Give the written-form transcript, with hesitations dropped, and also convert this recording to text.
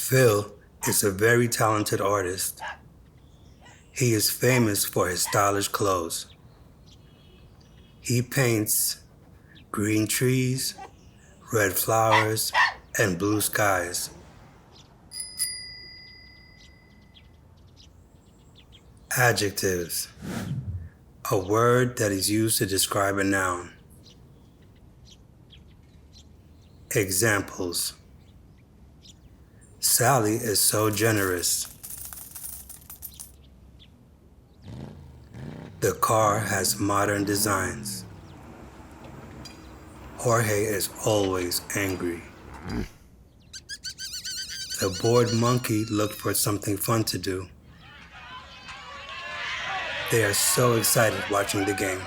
Phil is a very talented artist. He is famous for his stylish clothes. He paints green trees, red flowers, and blue skies. Adjectives. A word that is used to describe a noun. Examples. Sally is so generous. The car has modern designs. Jorge is always angry. The bored monkey looked for something fun to do. They are so excited watching the game.